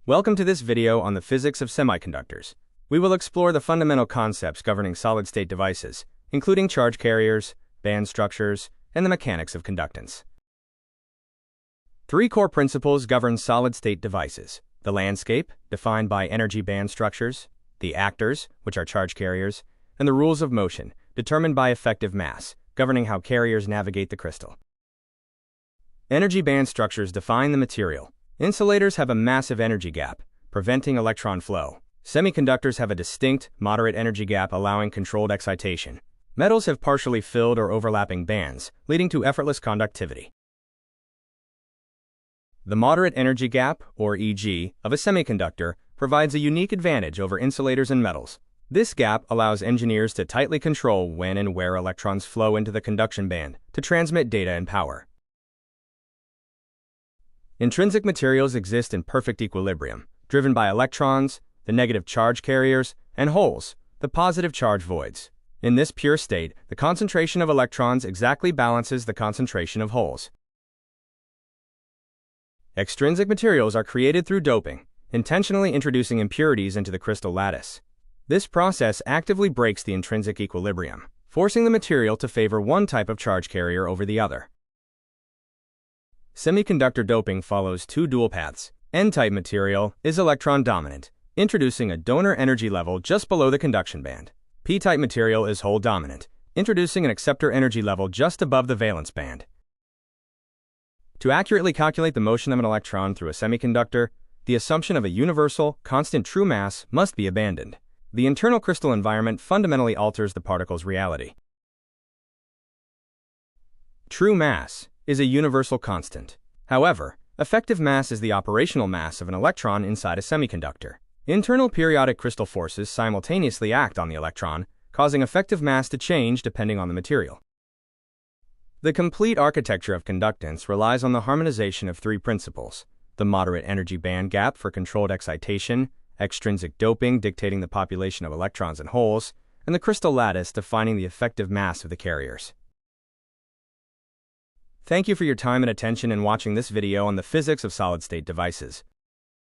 Welcome to this video on the physics of semiconductors. We will explore the fundamental concepts governing solid-state devices, including charge carriers, band structures, and the mechanics of conductance. Three core principles govern solid-state devices: the landscape, defined by energy band structures, the actors, which are charge carriers, and the rules of motion, determined by effective mass, governing how carriers navigate the crystal. Energy band structures define the material. Insulators have a massive energy gap, preventing electron flow. Semiconductors have a distinct, moderate energy gap allowing controlled excitation. Metals have partially filled or overlapping bands, leading to effortless conductivity. The moderate energy gap, or EG, of a semiconductor provides a unique advantage over insulators and metals. This gap allows engineers to tightly control when and where electrons flow into the conduction band to transmit data and power. Intrinsic materials exist in perfect equilibrium, driven by electrons, the negative charge carriers, and holes, the positive charge voids. In this pure state, the concentration of electrons exactly balances the concentration of holes. Extrinsic materials are created through doping, intentionally introducing impurities into the crystal lattice. This process actively breaks the intrinsic equilibrium, forcing the material to favor one type of charge carrier over the other. Semiconductor doping follows two dual paths. N-type material is electron dominant, introducing a donor energy level just below the conduction band. P-type material is hole dominant, introducing an acceptor energy level just above the valence band. To accurately calculate the motion of an electron through a semiconductor, the assumption of a universal, constant true mass must be abandoned. The internal crystal environment fundamentally alters the particle's reality. True mass is a universal constant. However, effective mass is the operational mass of an electron inside a semiconductor. Internal periodic crystal forces simultaneously act on the electron, causing effective mass to change depending on the material. The complete architecture of conductance relies on the harmonization of three principles: the moderate energy band gap for controlled excitation, extrinsic doping dictating the population of electrons and holes, and the crystal lattice defining the effective mass of the carriers. Thank you for your time and attention in watching this video on the physics of solid-state devices.